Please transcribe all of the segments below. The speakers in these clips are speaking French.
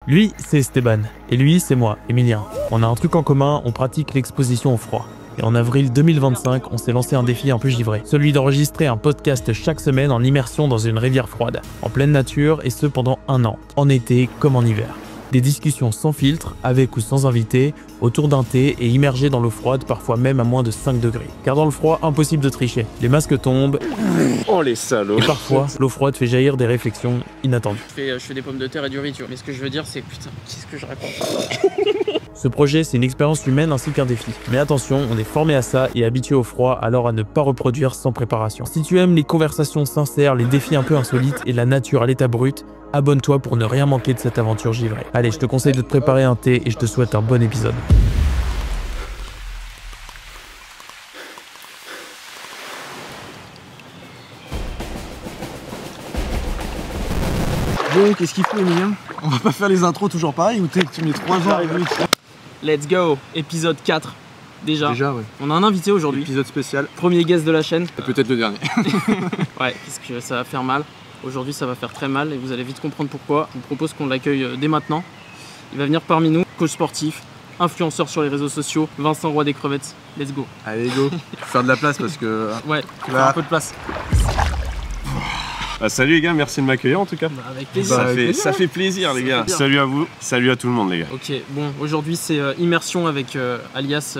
Lui, c'est Esteban, et lui, c'est moi, Emilien. On a un truc en commun, on pratique l'exposition au froid. Et en avril 2025, on s'est lancé un défi un peu givré, celui d'enregistrer un podcast chaque semaine en immersion dans une rivière froide, en pleine nature, et ce pendant 1 an, en été comme en hiver. Des discussions sans filtre, avec ou sans invité, autour d'un thé et immergés dans l'eau froide, parfois même à moins de 5 degrés. Car dans le froid, impossible de tricher. Les masques tombent. Oh les salauds. Et parfois, l'eau froide fait jaillir des réflexions inattendues. Je fais des pommes de terre et du riz, tu vois. Mais ce que je veux dire, c'est putain, qu'est-ce que je réponds? Ce projet, c'est une expérience humaine ainsi qu'un défi. Mais attention, on est formé à ça et habitué au froid, alors à ne pas reproduire sans préparation. Si tu aimes les conversations sincères, les défis un peu insolites et la nature à l'état brut, abonne-toi pour ne rien manquer de cette aventure givrée. Allez, je te conseille de te préparer un thé et je te souhaite un bon épisode. Bon, qu'est-ce qu'il faut, Emilien? On va pas faire les intros toujours pareil ou tu mets 3 ans à arriver? Let's go, épisode 4. Déjà, ouais. On a un invité aujourd'hui. Épisode spécial. Premier guest de la chaîne. Peut-être le dernier. Ouais, parce que ça va faire mal. Aujourd'hui, ça va faire très mal et vous allez vite comprendre pourquoi. Je vous propose qu'on l'accueille dès maintenant. Il va venir parmi nous, coach sportif, influenceur sur les réseaux sociaux, Vincent Roy des crevettes. Let's go. Allez, go. Faut faire de la place parce que... Ouais, faut faire un peu de place. Ah, salut les gars, merci de m'accueillir en tout cas. Bah, avec plaisir. Ça fait plaisir les gars. Salut à vous, salut à tout le monde les gars. Ok, bon, aujourd'hui c'est immersion avec alias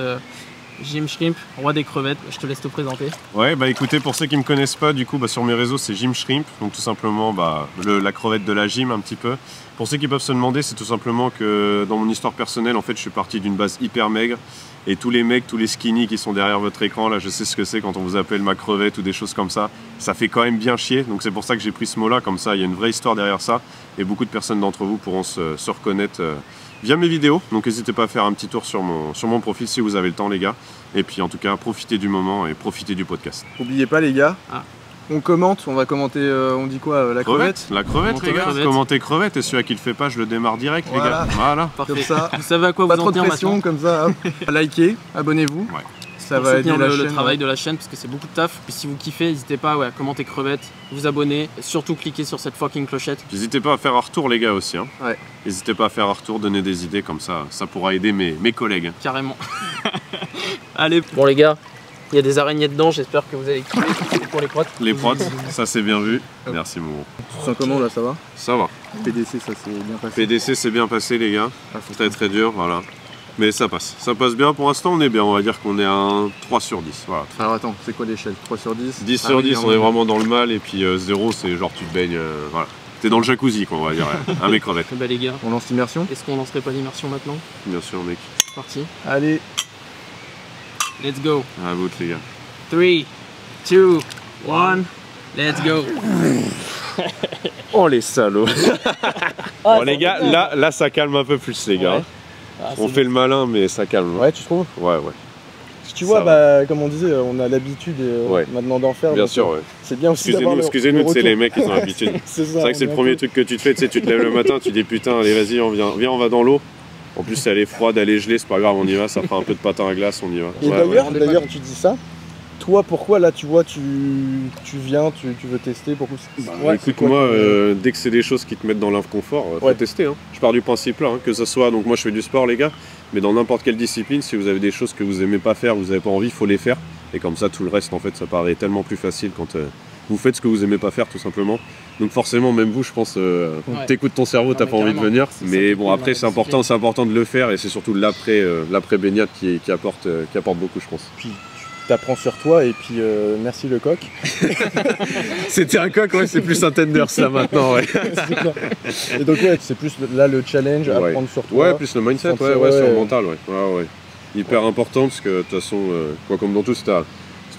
Jim Shrimp, Roi des crevettes. Je te laisse te présenter. Ouais, bah écoutez, pour ceux qui me connaissent pas, du coup, sur mes réseaux, c'est Jim Shrimp, donc tout simplement la crevette de la gym un petit peu. Pour ceux qui peuvent se demander, c'est tout simplement que dans mon histoire personnelle, en fait, je suis parti d'une base hyper maigre. Et tous les mecs, tous les skinny qui sont derrière votre écran, là, je sais ce que c'est quand on vous appelle ma crevette ou des choses comme ça. Ça fait quand même bien chier, donc c'est pour ça que j'ai pris ce mot-là, comme ça, il y a une vraie histoire derrière ça. Et beaucoup de personnes d'entre vous pourront se reconnaître via mes vidéos. Donc n'hésitez pas à faire un petit tour sur mon profil si vous avez le temps, les gars. Et puis en tout cas, profitez du moment et profitez du podcast. N'oubliez pas, les gars. Ah. On commente, on va commenter, on dit quoi, la crevette? La crevette, les gars. Commentez crevette, et celui qui le fait pas, je le démarre direct, les gars. Voilà. Parfait. Comme ça, vous savez à quoi pas vous en trop de tenir pression, maintenant. comme ça. Likez, abonnez-vous. Ouais. Ça pour va soutenir aider la chaîne, le travail de la chaîne parce que c'est beaucoup de taf. Puis si vous kiffez, n'hésitez pas à commenter crevette, vous abonner, et surtout cliquer sur cette fucking clochette. N'hésitez pas à faire un retour, les gars, aussi. Hein. Ouais. N'hésitez pas à faire un retour, donner des idées, comme ça pourra aider mes collègues. Carrément. Allez. Bon les gars, il y a des araignées dedans, j'espère que vous allez kiffer pour les prods. Les prods, ça c'est bien vu. Merci mon gros. Tu te sens comment là, ça va? Ça va. PDC, ça s'est bien passé. PDC c'est bien passé, les gars. Très très dur, voilà. Mais ça passe. Ça passe bien pour l'instant, on est bien. On va dire qu'on est à un 3 sur 10. Voilà. Alors attends, c'est quoi l'échelle? 3 sur 10? 10 sur 10, on est vraiment dans le mal. Et puis 0, c'est genre tu te baignes. Voilà. T'es dans le jacuzzi, quoi, on va dire. Un mec crevette. Bah les gars, On lance l'immersion? est-ce qu'on lancerait pas l'immersion maintenant? Bien sûr, mec. C'est parti. Allez. Let's go. À vous, les gars. 3, 2, 1, let's go. Oh les salauds. Bon les gars, là ça calme un peu plus, les gars. Ouais. Ah, On fait le malin, mais ça calme. Ouais, tu trouves? Ouais. Tu vois, bah, comme on disait, on a l'habitude maintenant d'en faire. Bien donc, sûr, ouais. C'est bien aussi d'avoir Excusez-nous, c'est les mecs qui ont l'habitude. C'est C'est vrai que c'est le premier truc que tu te fais, tu sais, tu te lèves le matin, tu dis putain, allez vas-y, viens, on va dans l'eau. En plus, elle est froide, elle est gelée, c'est pas grave, on y va, ça fera un peu de patin à glace, on y va. Et Ouais, d'ailleurs, tu dis ça. Toi, pourquoi là, tu vois, tu viens, tu veux tester? Pourquoi? Écoute, moi, dès que c'est des choses qui te mettent dans l'inconfort, faut tester. Hein. Je pars du principe là, hein, que ce soit, donc moi je fais du sport, les gars, mais dans n'importe quelle discipline, si vous avez des choses que vous aimez pas faire, vous avez pas envie, il faut les faire. Et comme ça, tout le reste, en fait, ça paraît tellement plus facile quand vous faites ce que vous aimez pas faire, tout simplement. Donc forcément, même vous, je pense, t'écoutes ton cerveau, t'as pas envie de venir. Mais bon, après, c'est important de le faire, et c'est surtout l'après baignade qui apporte beaucoup, je pense. Puis t'apprends sur toi, et puis merci le coq. C'était un coq, ouais, c'est plus un tender ça maintenant, ouais. Et donc ouais, c'est plus là le challenge, apprendre sur toi. Ouais, plus le mindset, sur le mental, ouais. Hyper important, parce que de toute façon, comme dans tout, si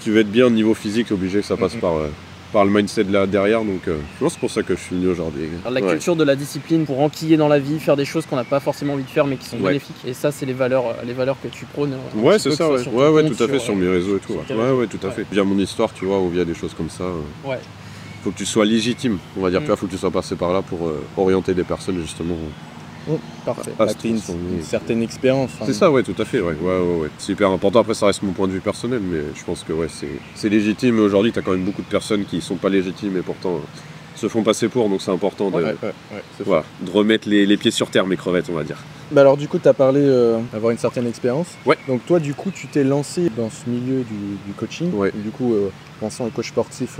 tu veux être bien au niveau physique, t'es obligé que ça passe par le mindset là derrière, donc je pense que c'est pour ça que je suis venu aujourd'hui. La culture de la discipline pour enquiller dans la vie, faire des choses qu'on n'a pas forcément envie de faire mais qui sont bénéfiques. Et ça, c'est les valeurs que tu prônes. Ouais, c'est ça, ouais, tout à fait, sur mes réseaux et tout. Ouais, tout à fait. Via mon histoire, tu vois, ou via des choses comme ça. Faut que tu sois légitime, on va dire, tu vois, faut que tu sois passé par là pour orienter des personnes justement. Parfait. T'as une certaine expérience. C'est ça, ouais, tout à fait, ouais. C'est hyper important. Après, ça reste mon point de vue personnel, mais je pense que c'est légitime. Aujourd'hui, t'as quand même beaucoup de personnes qui sont pas légitimes et pourtant se font passer pour, donc c'est important de, c'est voilà, de remettre les pieds sur terre, mes crevettes, on va dire. Bah alors du coup, tu as parlé d'avoir une certaine expérience. Ouais. Donc toi, du coup, tu t'es lancé dans ce milieu du coaching. Ouais. Du coup, Vincent est coach sportif,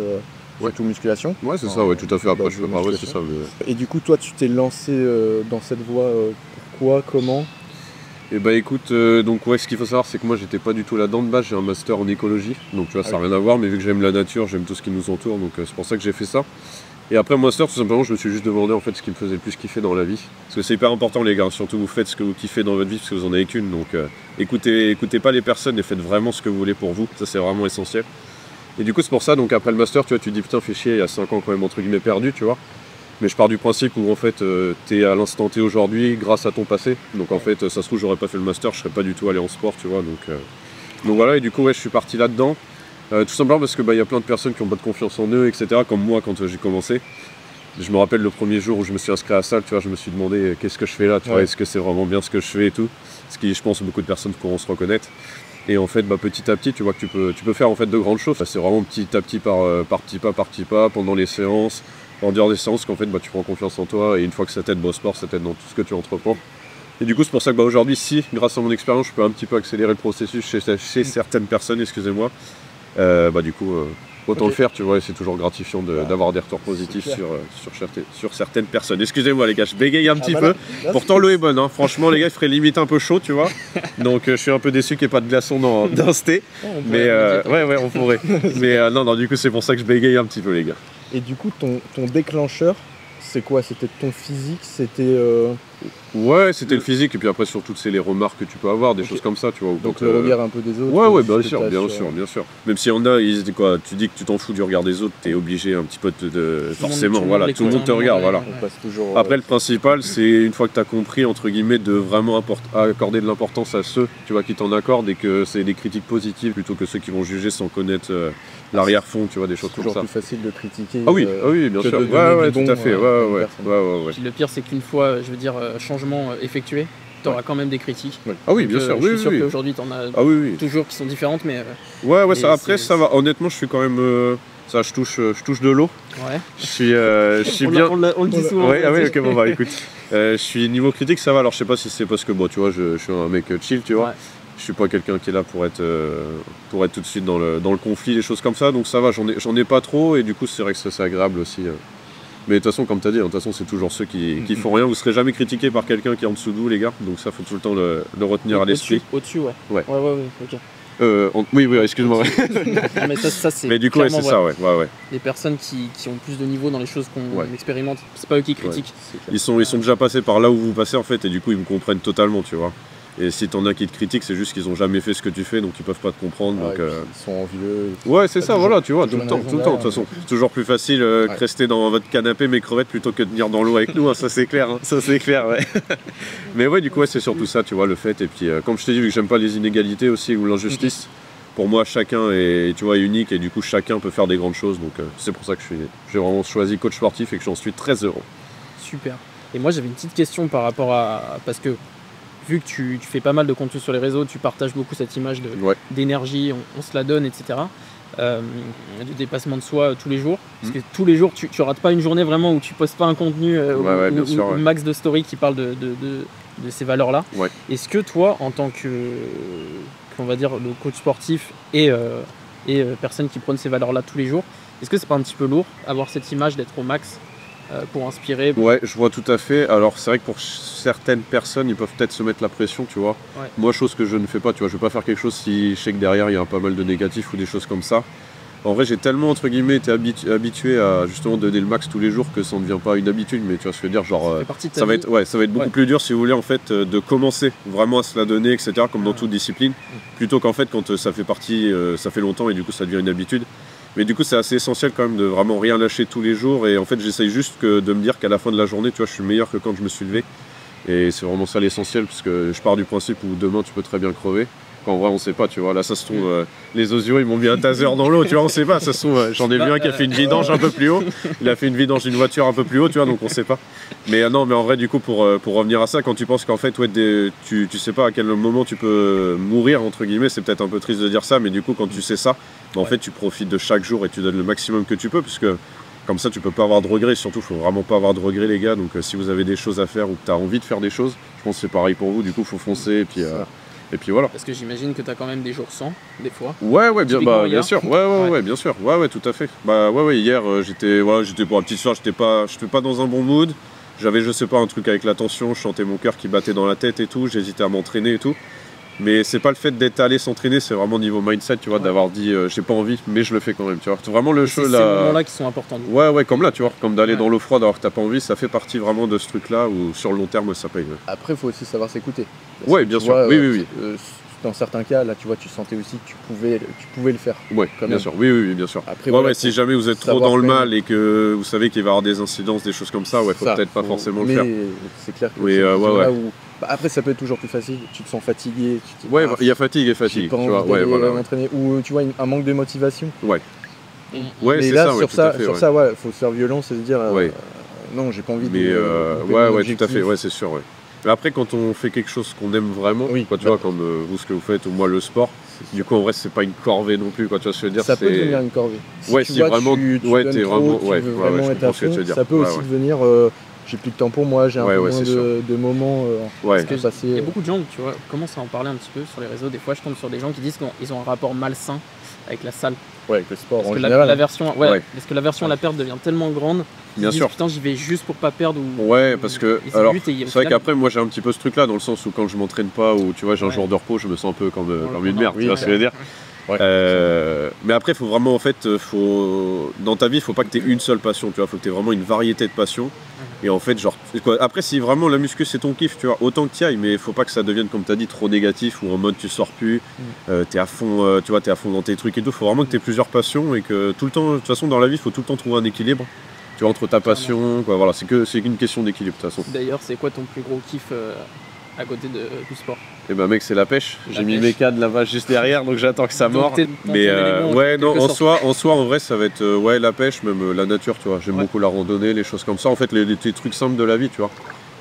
surtout musculation. Ouais, c'est ça, ouais, tout à fait. Après, je peux pas, ouais, c'est ça. Et du coup, toi, tu t'es lancé dans cette voie, pourquoi, comment? Et bah écoute, donc ouais, ce qu'il faut savoir, c'est que moi, j'étais pas du tout là-dedans de base, j'ai un master en écologie, donc tu vois, ça n'a rien à voir, mais vu que j'aime la nature, j'aime tout ce qui nous entoure, donc c'est pour ça que j'ai fait ça. Et après master, tout simplement, je me suis juste demandé en fait ce qui me faisait le plus kiffer dans la vie. Parce que c'est hyper important les gars, surtout vous faites ce que vous kiffez dans votre vie parce que vous en avez qu'une. Donc écoutez pas les personnes et faites vraiment ce que vous voulez pour vous, ça c'est vraiment essentiel. Et du coup c'est pour ça, donc après le master, tu vois, tu te dis putain fais chier, il y a 5 ans quand même entre guillemets perdu, tu vois. Mais je pars du principe où en fait t'es à l'instant T aujourd'hui grâce à ton passé. Donc en fait ça se trouve j'aurais pas fait le master, je serais pas du tout allé en sport, tu vois. Donc voilà, et du coup ouais, je suis parti là-dedans. Tout simplement parce que y a plein de personnes qui n'ont pas de confiance en eux, etc. Comme moi quand j'ai commencé. Je me rappelle le premier jour où je me suis inscrit à la salle, tu vois, je me suis demandé qu'est-ce que je fais là, tu vois, est-ce que c'est vraiment bien ce que je fais et tout. Ce qui, je pense, beaucoup de personnes pourront se reconnaître. Et en fait, petit à petit, tu vois que tu peux faire en fait de grandes choses. C'est vraiment petit à petit par petit pas, pendant les séances, en dehors des séances, qu'en fait, tu prends confiance en toi. Et une fois que ça t'aide au sport, ça t'aide dans tout ce que tu entreprends. Et du coup, c'est pour ça que aujourd'hui, si, grâce à mon expérience, je peux un petit peu accélérer le processus chez certaines personnes, excusez-moi, du coup, autant le faire, tu vois, et c'est toujours gratifiant d'avoir des retours positifs sur certaines personnes. Excusez-moi les gars, je bégaye un petit peu. Là, pourtant l'eau est bonne, hein. Franchement les gars, il ferait limite un peu chaud, tu vois. Donc je suis un peu déçu qu'il n'y ait pas de glaçons dans ce thé. Mais ouais, on pourrait. Mais non, du coup c'est pour ça que je bégaye un petit peu les gars. Et du coup, ton déclencheur, c'est quoi? C'était ton physique? C'était Ouais, c'était le physique, et puis après surtout c'est les remarques que tu peux avoir, des choses comme ça, tu vois. Donc le regard un peu des autres. Ouais, bien sûr. Même si on a, ils disent quoi, tu dis que tu t'en fous du regard des autres, t'es obligé un petit peu de forcément, voilà, tout le monde te regarde, voilà. On passe toujours, après le principal, c'est une fois que t'as compris entre guillemets de vraiment accorder de l'importance à ceux, tu vois, qui t'en accordent et que c'est des critiques positives plutôt que ceux qui vont juger sans connaître l'arrière-fond, tu vois, des choses comme ça. C'est toujours plus facile de critiquer. Ah oui, bien sûr. Ouais, tout à fait. Ouais. Puis le pire, c'est qu'une fois, je veux dire, changement effectué, tu auras quand même des critiques. Ah oui, bien sûr. Je suis sûr qu'aujourd'hui, tu en as toujours qui sont différentes, mais. Ouais, ça, après, ça va. Honnêtement, je suis quand même. Ça, je touche de l'eau. Ouais. Je suis bien. On le dit souvent. Ouais, ok, bon, bah écoute. Je suis niveau critique, ça va. Alors, je sais pas si c'est parce que, tu vois, je suis un mec chill, tu vois. Ouais. Je suis pas quelqu'un qui est là pour être tout de suite dans le conflit, des choses comme ça. Donc, ça va, j'en ai pas trop. Et du coup, c'est vrai que c'est agréable aussi. Mais de toute façon, comme tu as dit, c'est toujours ceux qui font rien. Vous ne serez jamais critiqué par quelqu'un qui est en dessous de vous, les gars. Donc ça, faut tout le temps le retenir à l'esprit. Au-dessus, ouais. Ouais, ok. Oui, excuse-moi. Non, mais ça c'est. Mais du coup, c'est ça, ouais. Les personnes qui ont plus de niveau dans les choses qu'on expérimente, c'est pas eux qui critiquent. Ils sont déjà passés par là où vous passez, en fait, et du coup, ils me comprennent totalement, tu vois. Et si t'en as qui te critiquent, c'est juste qu'ils ont jamais fait ce que tu fais, donc ils peuvent pas te comprendre. Donc, ils sont envieux. Ouais, c'est ça, voilà, tu vois, tout le temps, de toute façon. C'est toujours plus facile que rester dans votre canapé, mes crevettes, plutôt que de venir dans l'eau avec nous, hein, ça c'est clair, ouais. Mais ouais, du coup, c'est surtout ça, tu vois, le fait. Et puis, comme je t'ai dit, vu que j'aime pas les inégalités aussi ou l'injustice, pour moi, chacun est unique, et du coup, chacun peut faire des grandes choses. Donc, c'est pour ça que j'ai vraiment choisi coach sportif et que j'en suis très heureux. Super. Et moi, j'avais une petite question par rapport à. Parce que. Vu que tu fais pas mal de contenu sur les réseaux, tu partages beaucoup cette image d'énergie, on se la donne, etc. Du dépassement de soi tous les jours. Parce que tous les jours, tu rates pas une journée vraiment où tu postes pas un contenu ou max de story qui parle de ces valeurs-là. Ouais. Est-ce que toi, en tant qu'on va dire le coach sportif et personne qui prône ces valeurs-là tous les jours, est-ce que c'est pas un petit peu lourd avoir cette image d'être au max pour inspirer? Ouais, je vois tout à fait. Alors c'est vrai que pour certaines personnes, ils peuvent peut-être se mettre la pression, tu vois. Ouais. Moi, chose que je ne fais pas, tu vois, je vais pas faire quelque chose si je sais que derrière il y a pas mal de négatifs ou des choses comme ça. En vrai, j'ai tellement entre guillemets été habitué à justement donner le max tous les jours que ça ne devient pas une habitude, mais tu vois ce que je veux dire, genre ça va être beaucoup plus dur si vous voulez en fait de commencer vraiment à se la donner, etc. Comme dans toute discipline, plutôt qu'en fait quand ça fait partie, ça fait longtemps et du coup ça devient une habitude. Mais du coup, c'est assez essentiel quand même de vraiment rien lâcher tous les jours. Et en fait, j'essaye juste de me dire qu'à la fin de la journée, tu vois, je suis meilleur que quand je me suis levé. Et c'est vraiment ça l'essentiel, parce que je pars du principe où demain, tu peux très bien crever. Quand en vrai, on sait pas, tu vois. Là, ça se trouve, les osios, ils m'ont mis un taser dans l'eau, tu vois, on sait pas. Ça se trouve, j'en ai vu un qui a fait une vidange un peu plus haut. Il a fait une vidange d'une voiture un peu plus haut, tu vois, donc on sait pas. Mais non, mais en vrai, du coup, pour revenir à ça, quand tu penses qu'en fait, tu sais pas à quel moment tu peux mourir, entre guillemets, c'est peut-être un peu triste de dire ça, mais du coup, quand tu sais ça, en fait, tu profites de chaque jour et tu donnes le maximum que tu peux, puisque Comme ça, tu peux pas avoir de regrets. Surtout, faut vraiment pas avoir de regrets, les gars. Donc, si vous avez des choses à faire ou que tu as envie de faire des choses, je pense que c'est pareil pour vous. Du coup, faut foncer et puis voilà. Parce que j'imagine que tu as quand même des jours sans, des fois. Ouais, Typiquement bien hier. sûr. Ouais, bien sûr. Ouais, tout à fait. Hier, j'étais pour la petite soirée, j'étais pas dans un bon mood. J'avais, je sais pas, un truc avec la tension, je sentais mon cœur qui battait dans la tête et tout, j'hésitais à m'entraîner et tout. Mais c'est pas le fait d'être allé s'entraîner, c'est vraiment niveau mindset, tu vois, d'avoir dit j'ai pas envie, mais je le fais quand même, tu vois. C'est vraiment le C'est show ces là. moments-là qui sont importants. Ouais, comme là, tu vois, comme d'aller Ouais. dans l'eau froide alors que t'as pas envie, ça fait partie vraiment de ce truc-là où sur le long terme ça paye. Après, il faut aussi savoir s'écouter. Ouais, bien Tu sûr. vois, Oui. Dans certains cas, là, tu vois, tu sentais aussi que tu pouvais le faire. Ouais, Quand bien même. sûr. Oui, bien sûr. Après, Ouais, voilà, si faut jamais vous êtes trop savoir dans le freiner. mal et que vous savez qu'il va y avoir des incidences, des choses comme ça, ouais, faut Ça, peut-être pas forcément mais le faire. c'est clair que Oui, c'est des ouais. zones-là où... Bah, après, ça peut être toujours plus facile. Tu te sens fatigué. Tu te dis, Ouais, ah, il y a fatigue et j'ai fatigue, pas tu envie vois. Ouais, d'aller voilà. m'entraîner. Ou tu vois, un manque de motivation. Ouais, Mais c'est là, ça, ouais, sur tout à fait. sur Ouais. ça, ouais, faut se faire violence et se dire Ouais. non, j'ai pas envie Mais de louper mon ouais, tout à objectif. fait, ouais, c'est sûr, ouais. Mais après, quand on fait quelque chose qu'on aime vraiment, Oui, quoi, tu bah. vois, comme vous ce que vous faites ou moi le sport, du coup en vrai c'est pas une corvée non plus, quoi, tu vois ce que je veux dire. Ça peut devenir une corvée. Ouais, tu si vois, vraiment- tu ouais, donnes t'es trop, vraiment- tu ouais, veux ouais, vraiment je être à comprends ce que tu fond, veux dire. ça peut Ouais, aussi ouais. devenir j'ai plus de temps pour moi, j'ai un Ouais, peu ouais, moins c'est sûr. de moments Ouais. à passer. Il y a beaucoup de gens, tu vois, commencent à en parler un petit peu sur les réseaux. Des fois, je tombe sur des gens qui disent qu'ils ont un rapport malsain avec la salle. Ouais, avec le sport Parce en que général. la version, Ouais. parce que la version à la perte devient tellement grande. Bien Ils disent, sûr. Putain, j'y vais juste pour pas perdre. Ouais, parce que Et c'est alors le but, et au c'est vrai final- qu'après moi j'ai un petit peu ce truc là dans le sens où quand je m'entraîne pas ou tu vois j'ai un Ouais. jour de repos, je me sens un peu comme le une merde, oui, tu vois ce que je veux dire. Ouais. Mais après faut vraiment en fait dans ta vie faut pas que tu aies une seule passion, tu vois, faut que tu aies vraiment une variété de passions. Et en fait genre quoi, après si vraiment la muscu c'est ton kiff, tu vois, autant que tu y ailles, mais faut pas que ça devienne comme tu as dit trop négatif ou en mode tu sors plus, t'es à fond tu vois, t'es à fond dans tes trucs et tout, faut vraiment que tu aies plusieurs passions et que tout le temps de toute façon dans la vie, faut tout le temps trouver un équilibre. Tu vois, entre ta passion, quoi, voilà, c'est qu'une question d'équilibre de toute façon. D'ailleurs, c'est quoi ton plus gros kiff à côté du sport? Et ben mec c'est la pêche, j'ai La mis pêche. mes cadres là-bas juste derrière donc j'attends que ça Donc, mord. t'es dans Mais ton élément, ouais en non quelque en sorte. soi en vrai ça va être ouais la pêche, même la nature tu vois, j'aime Ouais. beaucoup la randonnée, les choses comme ça, en fait les trucs simples de la vie tu vois,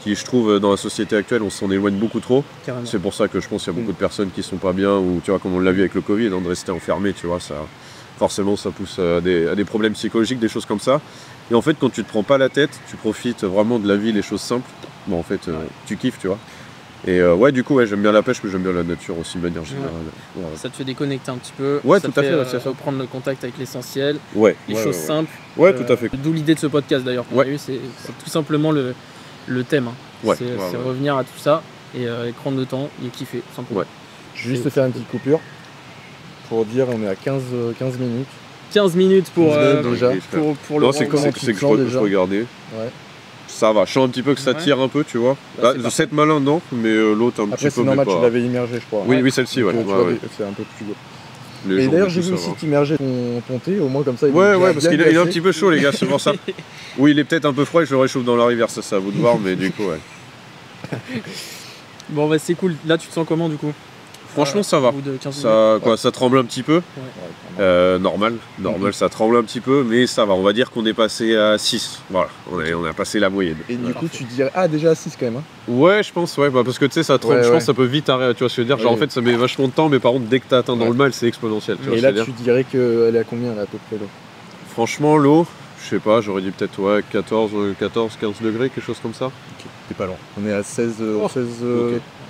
qui je trouve dans la société actuelle on s'en éloigne beaucoup trop. Carrément. C'est pour ça que je pense qu'il y a beaucoup de personnes qui sont pas bien ou tu vois comme on l'a vu avec le Covid, hein, de rester enfermé tu vois, ça forcément ça pousse à des problèmes psychologiques, des choses comme ça. Et en fait quand tu te prends pas la tête, tu profites vraiment de la vie, les choses simples, bon en fait tu kiffes tu vois. Et ouais du coup ouais, j'aime bien la pêche mais j'aime bien la nature aussi de manière générale. Ouais. Ça te fait déconnecter un petit peu. Ouais, ça tout te à fait, ouais, c'est ça. reprendre le contact avec l'essentiel, Ouais, les ouais, choses ouais. simples. Ouais, tout à fait. D'où l'idée de ce podcast d'ailleurs qu'on Ouais. a eu, c'est tout simplement le thème. Hein. Ouais, C'est ouais, c'est ouais. revenir à tout ça et prendre le temps et kiffer simplement. Ouais. Je vais juste te faire une petite coupure pour dire on est à 15 minutes. 15 minutes pour, 15 minutes déjà. pour le Non, c'est que, comment c'est tu que te je, sens je déjà regardais. Ouais. Ça va, je sens un petit peu que ça Ouais. tire un peu, tu vois. Bah, Là, c'est de parfait. cette malin, non, mais l'autre un Après petit peu. c'est normal, mais tu pas... l'avais immergé je crois. Oui, celle-ci, ouais. Donc, tu ouais, vois, ouais. c'est un peu plus gros. Les Et gens, d'ailleurs du j'ai coup, vu ça aussi va. t'immerger ton thé, au moins comme ça il Ouais, est bien parce qu'il est un glacé. petit peu chaud, les gars, c'est pour ça. Oui, il est peut-être un peu froid et je le réchauffe dans la rivière, ça c'est à vous de voir, mais du coup, ouais. Bon bah c'est cool. Là tu te sens comment du coup? Franchement, ça va. Au bout de 15 minutes. Ça, quoi, ça tremble un petit peu. Normal, Mhm. ça tremble un petit peu, mais ça va. On va dire qu'on est passé à 6. Voilà, on a passé la moyenne. Et du coup Parfait. tu dirais déjà à 6 quand même hein. Ouais, je pense, ouais, bah, parce que tu sais, ça tremble, Ouais, je ouais. pense que ça peut vite arrêter, tu vois ce que je veux dire. Genre, Ouais. en fait, ça met vachement de temps, mais par contre, dès que t'as atteint dans Ouais. le mal, c'est exponentiel, tu vois Et ce là que je veux tu dire. dirais qu'elle est à combien là à peu près là? Franchement, l'eau, je sais pas, j'aurais dit peut-être ouais, 14, 15 degrés, quelque chose comme ça. T'es pas loin. On est à 16 Ok.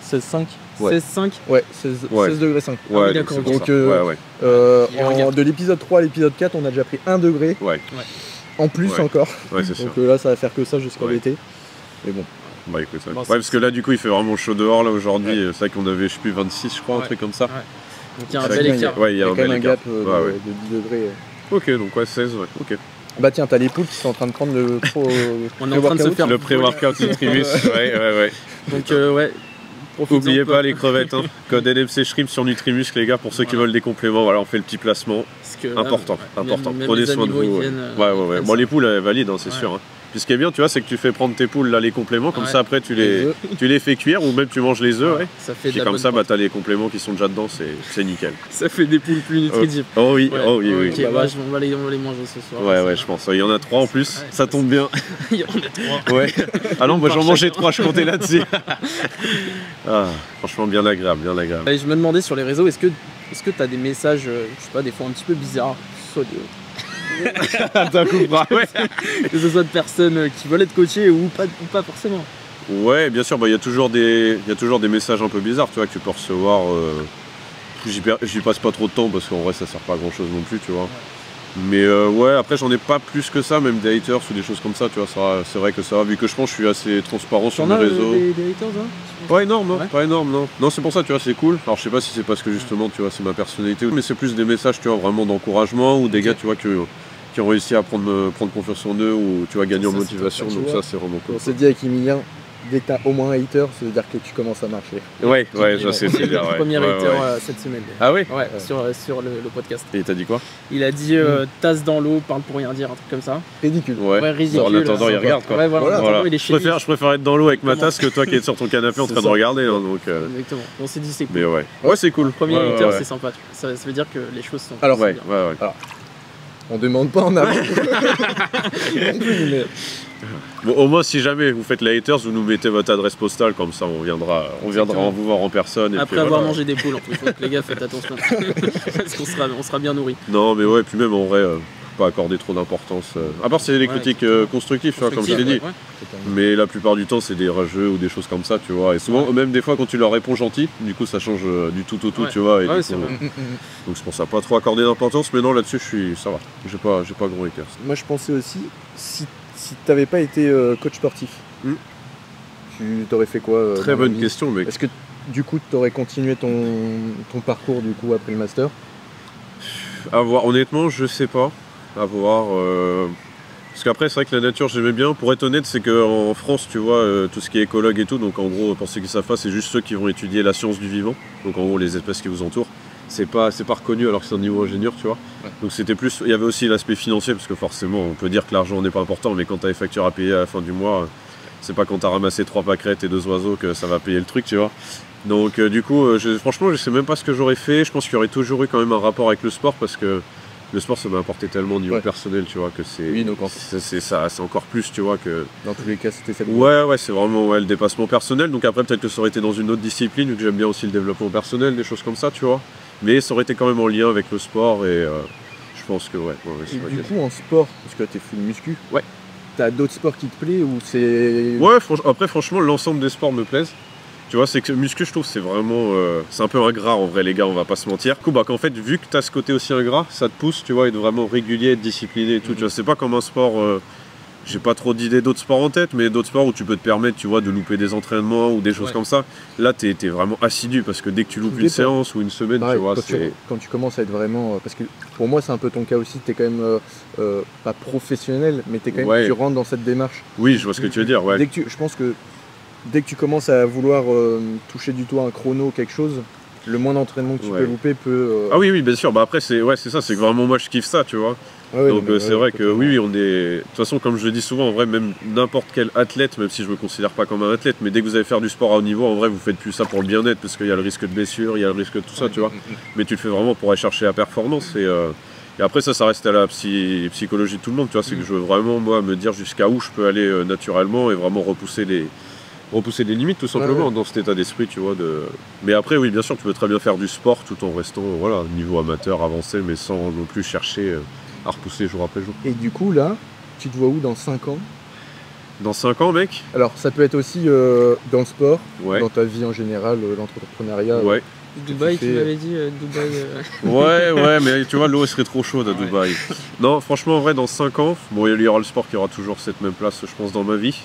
16,5 Ouais. 16-5. Ouais, 16, Ouais. 16 degrés 5. Ah oui, Ouais, d'accord, c'est pour donc, ça. Ouais, ouais. De l'épisode 3 à l'épisode 4, on a déjà pris 1 degré. Ouais, En plus Ouais. encore. ouais, c'est sûr. Donc là, ça va faire que ça jusqu'à Ouais. l'été. Mais bon. Bah écoute, ouais. Bon, Ouais, c'est- parce que là, du coup, il fait vraiment chaud dehors, là, aujourd'hui. Ouais. C'est vrai qu'on avait, je sais plus, 26, je crois, un Ouais. truc comme ça. Donc il y a un C'est bel vrai écart. Ouais, il y a un quand même bel un écart. gap Ouais, ouais. de 10 degrés. Ok, donc ouais, 16, ouais, ok. Bah tiens, t'as les poules qui sont en train de prendre le pro. On est en train de se faire Le pré-workout Nutrimus, ouais. Donc ouais. profitez-en, Oubliez quoi. pas les crevettes, hein. Code NMC Shrimp sur Nutrimus, les gars, pour ceux qui Voilà. veulent des compléments. Voilà, on fait le petit placement. Parce que là, Important, ouais, important. même Prenez les soin de animaux, vous. ils viennent, Ouais. ils prennent Bon, ça. les poules, elles valident, hein, c'est Ouais. sûr. Hein. Puis ce qui est bien, tu vois, c'est que tu fais prendre tes poules, là, les compléments, comme Ouais. ça, après, tu Les œufs. tu les fais cuire ou même tu manges les œufs, ouais. Ça fait de Puis la comme bonne ça, bah, prod. t'as les compléments qui sont déjà dedans, c'est nickel. Ça fait des poules plus nutritives. Oh oui, Ouais. oh oui, oui. Ok, bah, on va les manger ce soir. Ouais, ouais, je pense. Il y en a 3 en plus, Ouais, ça tombe bien. Il y en a 3. Ouais. Ah non, moi Par j'en mangeais chacun. 3, je comptais là-dessus. Ah, franchement, bien agréable, bien agréable. Et je me demandais sur les réseaux, est-ce que tu as des messages, je sais pas, des fois un petit peu bizarres, soit T'as compris, ouais. Que ce soit de personnes qui veulent être coachées ou pas forcément. Ouais, bien sûr, il y a toujours des messages un peu bizarres, tu vois, que tu peux recevoir. J'y passe pas trop de temps parce qu'en vrai, ça sert pas à grand chose non plus, tu vois. Mais ouais, après, j'en ai pas plus que ça, même des haters ou des choses comme ça, tu vois. C'est vrai que ça va, vu que je pense que je suis assez transparent sur mes réseaux. Des haters, hein? Pas énorme, non, pas énorme, non. Non, c'est pour ça, tu vois, c'est cool. Alors, je sais pas si c'est parce que justement, tu vois, c'est ma personnalité, mais c'est plus des messages, tu vois, vraiment d'encouragement ou des gars, tu vois, qui ont réussi à prendre confiance en eux ou, tu vois, gagner en motivation. Donc, ça, c'est vraiment cool. On s'est dit avec Emilien, dès que t'as au moins un hater, ça veut dire que tu commences à marcher. Ouais, je sais. C'est le premier hater cette semaine. Ah oui? Ouais, sur le podcast. Et t'as dit quoi? Il a dit tasse dans l'eau, parle pour rien dire, un truc comme ça. Ridicule. Ouais, ridicule. En attendant, il regarde quoi. Ouais, voilà. Il est je préfère être dans l'eau avec ma tasse que toi qui es sur ton canapé en train de regarder. Hein, donc, Exactement. On s'est dit c'est cool. Mais ouais, c'est cool. Le premier hater, c'est sympa. Ça veut dire que les choses sont. Alors, bien. Alors, on demande pas en avant. Bon, au moins, si jamais vous faites les haters, vous nous mettez votre adresse postale, comme ça on viendra vous voir en personne. Après avoir mangé des poules, en plus. Donc, les gars, faites attention. Parce qu'on sera bien nourris. Non, mais ouais, puis même en vrai, pas accorder trop d'importance. À part c'est des critiques constructives, tu vois, comme je t'ai dit. Mais la plupart du temps, c'est des rageux ou des choses comme ça, tu vois. Et souvent, même des fois, quand tu leur réponds gentil, du coup, ça change du tout au tout, tu vois. Et ouais, du c'est coup, vrai. donc c'est pour ça, pas trop accorder d'importance. Mais non, là-dessus, ça va. J'ai pas gros haters. Moi, je pensais aussi, si t'avais pas été coach sportif, tu t'aurais fait quoi Très bonne question, mec. Est-ce que du coup, t'aurais continué ton parcours du coup après le master? À voir. Honnêtement, je sais pas. À voir. Parce qu'après, c'est vrai que la nature, j'aimais bien. Pour être honnête, c'est qu'en France, tu vois, tout ce qui est écologue et tout, donc en gros, pour ceux qui savent pas, c'est juste ceux qui vont étudier la science du vivant. Donc en gros, les espèces qui vous entourent. C'est pas reconnu alors que c'est un niveau ingénieur, tu vois. Ouais. Donc c'était plus. Il y avait aussi l'aspect financier, parce que forcément, on peut dire que l'argent n'est pas important, mais quand tu as les factures à payer à la fin du mois, c'est pas quand tu as ramassé 3 pâquerettes et 2 oiseaux que ça va payer le truc, tu vois. Donc du coup, franchement, je sais même pas ce que j'aurais fait. Je pense qu'il y aurait toujours eu quand même un rapport avec le sport, parce que le sport, ça m'a apporté tellement au niveau personnel, tu vois, que c'est. Oui, donc c'est encore plus, tu vois, que. Dans tous les cas, c'était ça. Ouais, c'est vraiment le dépassement personnel. Donc après, peut-être que ça aurait été dans une autre discipline, vu que j'aime bien aussi le développement personnel, des choses comme ça, tu vois. Mais ça aurait été quand même en lien avec le sport et je pense que et du coup, en sport, parce que là, t'es full muscu. Ouais. T'as d'autres sports qui te plaisent ou c'est. Ouais, après, franchement, l'ensemble des sports me plaisent. Tu vois, c'est que muscu, je trouve, c'est vraiment. C'est un peu ingrat en vrai, les gars, on va pas se mentir. Du coup, qu'en fait, vu que t'as ce côté aussi ingrat, ça te pousse, tu vois, à être vraiment régulier, être discipliné et tout. Tu vois, c'est pas comme un sport. J'ai pas trop d'idées d'autres sports en tête, mais d'autres sports où tu peux te permettre, tu vois, de louper des entraînements ou des choses comme ça. Là, t'es vraiment assidu parce que dès que tu loupes une séance ou une semaine, tu vois, quand tu commences à être vraiment... parce que pour moi, c'est un peu ton cas aussi, t'es quand même pas professionnel, mais t'es quand même, tu rentres dans cette démarche. Oui, je vois ce que tu veux dire, ouais. Je pense que dès que tu commences à vouloir toucher du doigt un chrono, quelque chose, le moins d'entraînement que tu peux louper peut... Ah oui, bien sûr. Bah après, c'est ça, c'est que vraiment moi, je kiffe ça, tu vois. Ah ouais, donc c'est vrai que oui, on est... De toute façon, comme je le dis souvent, en vrai, même n'importe quel athlète, même si je me considère pas comme un athlète, mais dès que vous allez faire du sport à haut niveau, en vrai, vous faites plus ça pour le bien-être, parce qu'il y a le risque de blessure, il y a le risque de tout ça, tu vois. Mais tu le fais vraiment pour aller chercher la performance. Et après, ça reste à la psychologie de tout le monde, tu vois. C'est que je veux vraiment, moi, me dire jusqu'à où je peux aller naturellement et vraiment repousser les limites, tout simplement, dans cet état d'esprit, tu vois. Mais après, oui, bien sûr, tu peux très bien faire du sport tout en restant, voilà, niveau amateur, avancé, mais sans non plus chercher... à repousser jour après jour. Et du coup, là, tu te vois où dans 5 ans? Dans 5 ans, mec? Alors, ça peut être aussi dans le sport, dans ta vie en général, l'entrepreneuriat. Ouais. Dubaï, tu m'avais dit Dubaï. Ouais, mais tu vois, l'eau serait trop chaude à Dubaï. Non, franchement, en vrai, dans 5 ans, bon, il y aura le sport qui aura toujours cette même place, je pense, dans ma vie.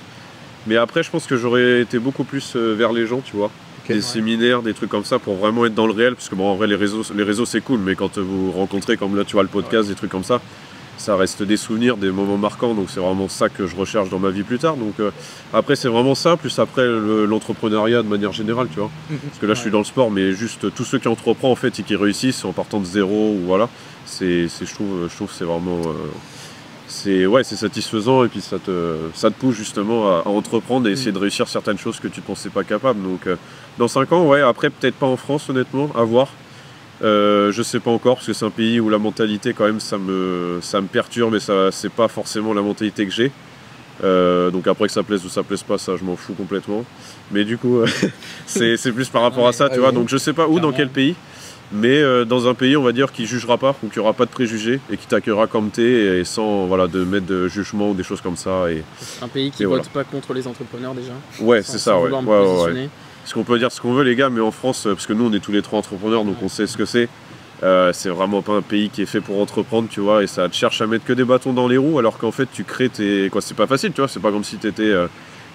Mais après, je pense que j'aurais été beaucoup plus vers les gens, tu vois. Des séminaires, des trucs comme ça pour vraiment être dans le réel, parce que bon, en vrai les réseaux c'est cool, mais quand vous rencontrez comme là tu vois le podcast, des trucs comme ça, ça reste des souvenirs, des moments marquants, donc c'est vraiment ça que je recherche dans ma vie plus tard. Donc après c'est vraiment ça, plus après l'entrepreneuriat de manière générale, tu vois. Parce que là je suis dans le sport, mais juste tous ceux qui entreprennent en fait et qui réussissent en partant de zéro, ou voilà, je trouve c'est vraiment c'est satisfaisant et puis ça te pousse justement à entreprendre et essayer de réussir certaines choses que tu ne pensais pas capable. Donc dans 5 ans, après peut-être pas en France honnêtement, à voir. Je sais pas encore parce que c'est un pays où la mentalité quand même ça me perturbe et ça c'est pas forcément la mentalité que j'ai. Donc après que ça plaise ou ça plaise pas, ça je m'en fous complètement. Mais du coup c'est plus par rapport à ça, tu vois. Donc je sais pas où, dans quel pays. mais dans un pays, on va dire, qui jugera pas, ou qui aura pas de préjugés, et qui t'accueillera comme t'es, et sans de mettre de jugement ou des choses comme ça. Un pays qui vote pas contre les entrepreneurs déjà. Ouais, c'est ça, ouais. Parce qu'on peut dire ce qu'on veut, les gars, mais en France, parce que nous, on est tous les trois entrepreneurs, donc on sait ce que c'est. C'est vraiment pas un pays qui est fait pour entreprendre, tu vois, et ça te cherche à mettre que des bâtons dans les roues, alors qu'en fait, tu crées tes... c'est pas facile, tu vois, c'est pas comme si t'étais...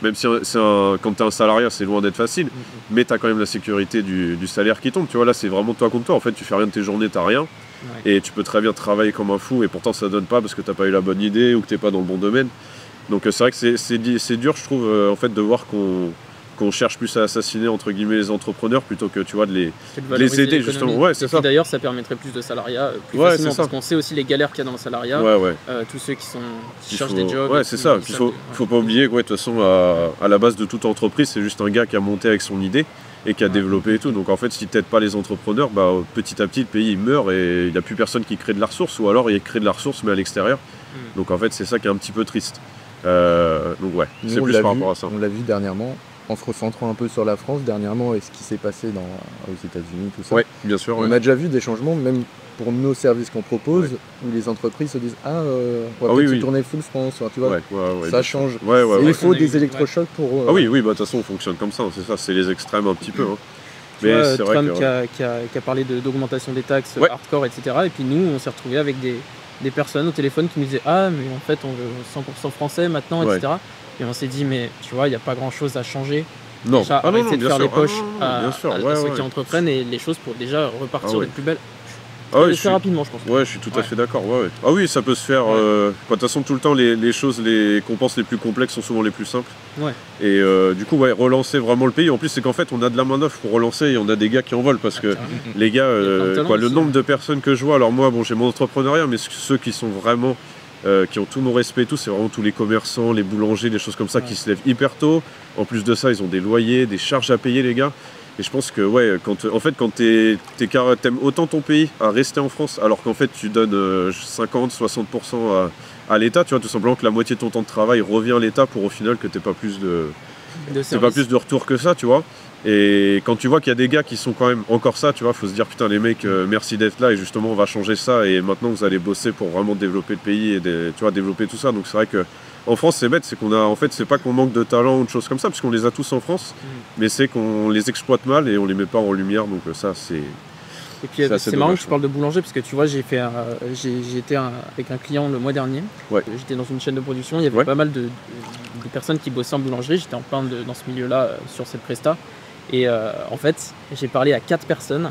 Même si quand t'es un salarié, c'est loin d'être facile, mais t'as quand même la sécurité du salaire qui tombe, tu vois, là, c'est vraiment toi contre toi, en fait, tu fais rien de tes journées, t'as rien, et tu peux très bien travailler comme un fou, et pourtant ça donne pas parce que t'as pas eu la bonne idée, ou que t'es pas dans le bon domaine. Donc c'est vrai que c'est dur, je trouve, en fait, de voir qu'on cherche plus à assassiner entre guillemets les entrepreneurs plutôt que tu vois de les aider justement. Ouais, c'est ça. D'ailleurs, ça permettrait plus de salariat plus facilement parce qu'on sait aussi les galères qu'il y a dans le salariat. Tous ceux qui cherchent des jobs. Ouais, c'est ça. Il faut pas oublier que de toute façon à la base de toute entreprise, c'est juste un gars qui a monté avec son idée et qui a développé et tout. Donc en fait, si t'aides pas les entrepreneurs, petit à petit le pays il meurt et il n'y a plus personne qui crée de la ressource, ou alors il crée de la ressource mais à l'extérieur. Donc en fait, c'est ça qui est un petit peu triste. Donc ouais, c'est plus par rapport à ça. On l'a vu dernièrement. En se recentrant un peu sur la France, dernièrement, et ce qui s'est passé aux États-Unis, tout ça. Oui, bien sûr. On a déjà vu des changements, même pour nos services qu'on propose, où les entreprises se disent on va peut-être tourner full France, tu vois, ça change. Il faut des électrochocs pour... Ah oui, de toute façon, on fonctionne comme ça, c'est ça, c'est les extrêmes un petit peu. Mais c'est vrai Trump qui a parlé d'augmentation des taxes hardcore, etc. Et puis nous, on s'est retrouvés avec des personnes au téléphone qui nous disaient mais en fait, on veut 100% français maintenant, etc. Et on s'est dit, mais tu vois, il n'y a pas grand chose à changer. Non, déjà, arrêter de faire les poches à ceux qui entreprennent et les choses pour déjà repartir de plus belle. Très rapidement, je pense. Ouais, je suis tout à fait d'accord. Ah oui, ça peut se faire. De toute façon, tout le temps, les choses qu'on pense les plus complexes sont souvent les plus simples. Et du coup, relancer vraiment le pays. En plus, c'est qu'en fait, on a de la main-d'œuvre pour relancer et on a des gars qui en volent parce que les gars, le nombre de personnes que je vois, alors moi, j'ai mon entrepreneuriat, mais ceux qui sont vraiment. Qui ont tout mon respect et tout, c'est vraiment tous les commerçants, les boulangers, des choses comme ça qui se lèvent hyper tôt. En plus de ça, ils ont des loyers, des charges à payer, les gars. Et je pense que quand t'aimes autant ton pays à rester en France, alors qu'en fait tu donnes 50-60% à l'État, tu vois, tout simplement que la moitié de ton temps de travail revient à l'État pour au final que t'aies pas plus de retour que ça, tu vois. Et quand tu vois qu'il y a des gars qui sont quand même encore ça, tu vois, faut se dire putain les mecs, merci d'être là et justement on va changer ça et maintenant vous allez bosser pour vraiment développer le pays et tu vois, développer tout ça. Donc c'est vrai que en France c'est bête, c'est qu'on a en fait c'est pas qu'on manque de talent ou de choses comme ça parce qu'on les a tous en France, mais c'est qu'on les exploite mal et on les met pas en lumière. Donc ça c'est. Et puis c'est marrant que tu parles de boulanger parce que tu vois j'ai été avec un client le mois dernier. J'étais dans une chaîne de production, il y avait pas mal de personnes qui bossaient en boulangerie. J'étais en plein dans ce milieu-là sur cette presta. Et en fait, j'ai parlé à 4 personnes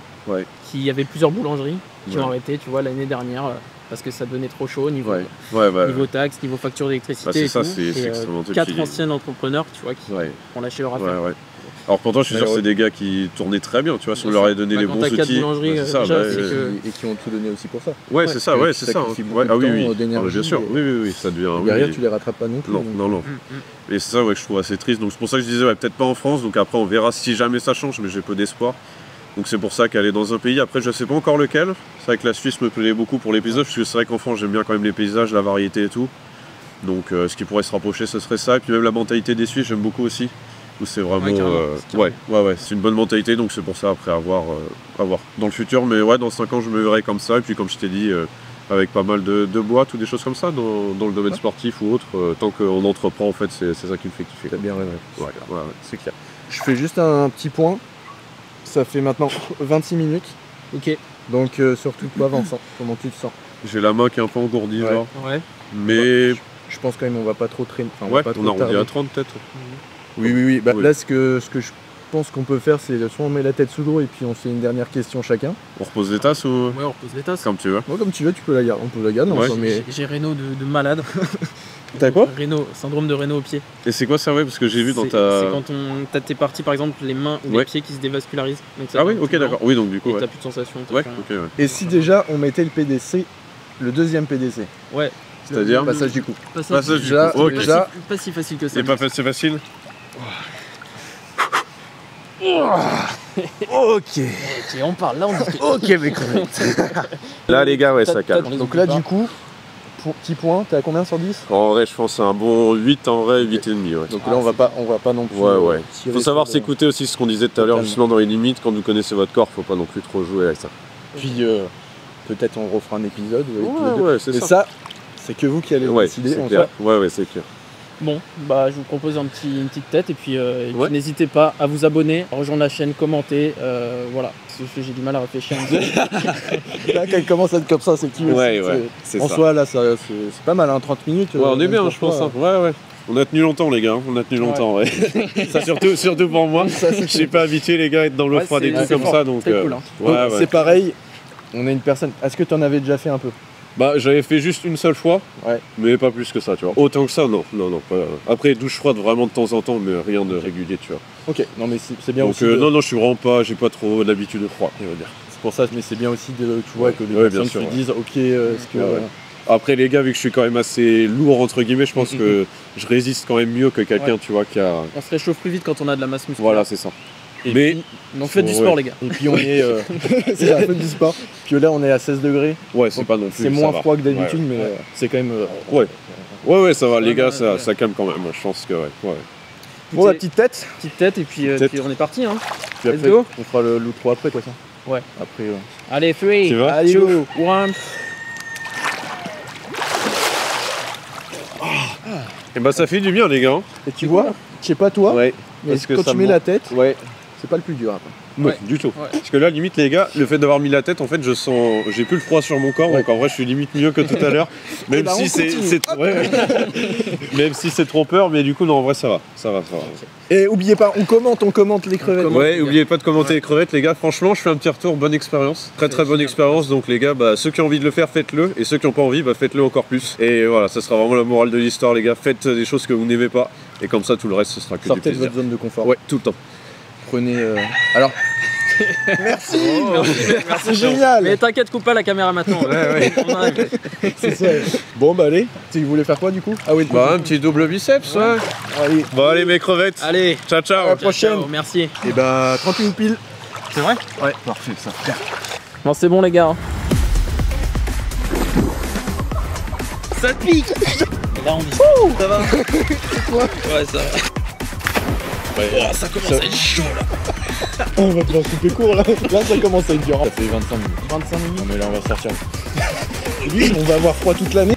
qui avaient plusieurs boulangeries qui ont arrêté, tu vois, l'année dernière parce que ça devenait trop chaud niveau taxes, niveau facture d'électricité et tout. Et 4 anciens entrepreneurs, tu vois, qui ont lâché leur affaire. Alors pourtant, je suis sûr que c'est des gars qui tournaient très bien, tu vois, si on leur avait donné les bons outils. Et qui ont tout donné aussi pour ça. C'est ça. Ah oui, bien sûr. Oui, ça devient. Derrière, tu les rattrapes pas non plus. Non. Et c'est ça que je trouve assez triste. Donc c'est pour ça que je disais, peut-être pas en France. Donc après, on verra si jamais ça change, mais j'ai peu d'espoir. Donc c'est pour ça qu'aller dans un pays, après je sais pas encore lequel. C'est vrai que la Suisse me plaît beaucoup pour les paysages, parce que c'est vrai qu'en France j'aime bien quand même les paysages, la variété et tout. Donc ce qui pourrait se rapprocher ce serait ça. Et puis même la mentalité des Suisses j'aime beaucoup aussi. Où c'est vraiment c'est une bonne mentalité, donc c'est pour ça après à voir dans le futur, mais dans 5 ans je me verrai comme ça, et puis comme je t'ai dit avec pas mal de boîtes ou des choses comme ça dans le domaine sportif ou autre, tant qu'on entreprend en fait c'est ça qui me fait kiffer. T'as bien rêvé. C'est clair. Je fais juste un petit point, ça fait maintenant 26 minutes. Ok. Donc surtout toi Vincent, comment tu te sens? J'ai la main qui est un peu engourdie genre. Mais je pense quand même on va pas trop traîner. On a arrondi à 30 peut-être. Oui. Là, ce que je pense qu'on peut faire, c'est soit on met la tête sous l'eau et puis on fait une dernière question chacun. On repose les tasses ou... Ouais, on repose les tasses. Comme tu veux. Comme tu veux, tu peux la garder. On peut la garder. J'ai Raynaud de malade. T'as quoi? Syndrome de Raynaud au pied. Et c'est quoi ça, parce que j'ai vu dans ta... C'est quand t'es parti, par exemple, les mains ou les pieds qui se dévascularisent. Donc ça d'accord. Oui, donc du coup, t'as plus de sensation. Et si déjà, on mettait le PDC, le deuxième PDC? Ouais. C'est-à-dire passage du coup. Passage du coup. Déjà, pas si facile que ça. C'est pas facile. Ok, on parle là, on dit. Ok, mais correct. Là, les gars, ça calme. Donc là, du coup, petit point, t'es à combien sur 10? En vrai, je pense que c'est un bon 8 en vrai, 8,5. Donc là, on va pas non plus. Faut savoir s'écouter aussi ce qu'on disait tout à l'heure, justement dans les limites. Quand vous connaissez votre corps, faut pas non plus trop jouer avec ça. Puis peut-être on refera un épisode. C'est ça. Et ça, c'est que vous qui allez décider. C'est clair. Ouais, c'est clair. Bon, bah je vous propose une petite tête et puis n'hésitez pas à vous abonner, à rejoindre la chaîne, commenter, voilà. Parce que j'ai du mal à réfléchir. Là, quand elle commence à être comme ça, c'est que c'est en ça. soi, là, c'est pas mal, hein, 30 minutes. Ouais, on est bien, je pense. Hein. Ouais. On a tenu longtemps, les gars. On a tenu longtemps, ouais. Ça, surtout pour moi. Je suis pas habitué, les gars, à être dans l'eau froide et tout comme ça. Donc, cool, hein. C'est pareil. On est une personne. Est-ce que tu en avais déjà fait un peu? Bah, j'avais fait juste une seule fois, mais pas plus que ça, tu vois. Autant que ça, non, pas... Après, douche froide vraiment de temps en temps, mais rien de régulier, tu vois. Ok, non mais c'est bien aussi. Donc, non, je suis vraiment pas, j'ai pas trop l'habitude de froid, on va dire. C'est pour ça, mais c'est bien aussi de, tu vois, que les personnes se disent, ok, est-ce que... Après, les gars, vu que je suis quand même assez lourd, entre guillemets, je pense que je résiste quand même mieux que quelqu'un, tu vois, qui a... On se réchauffe plus vite quand on a de la masse musculaire. Voilà, c'est ça. Et mais puis, on fait du sport, les gars. Et puis on est... c'est un peu du sport. Puis là, on est à 16 degrés. Ouais, c'est pas non plus... C'est moins froid que d'habitude, mais c'est quand même... Ouais, ça va, les gars, ça calme quand même. Je pense que, Bon, la petite tête. Petite tête, et puis on est parti, hein. Puis après, on fera l'outro après, quoi, ça. Ouais. Après... Allez, 3, allez, 2, 1... Et bah ça fait du bien, les gars. Et tu vois, je sais pas toi, mais quand tu mets la tête, c'est pas le plus dur après. Non, du tout. Parce que là, limite, les gars, le fait d'avoir mis la tête, en fait, je sens, j'ai plus le froid sur mon corps, donc en vrai, je suis limite mieux que tout à l'heure. Même si c'est même si c'est trop peur, mais du coup, non, en vrai, ça va. Et oubliez pas, on commente les crevettes. Ouais, oubliez pas de commenter les crevettes, les gars. Franchement, je fais un petit retour, bonne expérience, très bonne expérience. Donc, les gars, bah, ceux qui ont envie de le faire, faites-le, et ceux qui n'ont pas envie, bah, faites-le encore plus. Et voilà, ça sera vraiment la morale de l'histoire, les gars. Faites des choses que vous n'aimez pas, et comme ça, tout le reste, ce sera que du plaisir. Sortez de votre zone de confort. Ouais, tout le temps. Prenez. Alors. Merci, c'est génial. Mais t'inquiète, coupe pas la caméra maintenant. C'est ça. Bon bah allez, tu voulais faire quoi du coup? Ah oui. Bah un petit double biceps, Allez. Bon allez mes crevettes. Allez. Ciao. À la prochaine. Ciao, merci. Et bah 31 piles. C'est vrai? Ouais. Parfait ça. Bon c'est bon les gars. Ça pique. Là on dit. Ça va? Quoi? Ouais ça va. Oh, ça commence à être chaud là. On va devoir couper court là. Là ça commence à être dur. Ça fait 25 minutes. 25 minutes. Non mais là on va sortir. Oui, on va avoir froid toute l'année.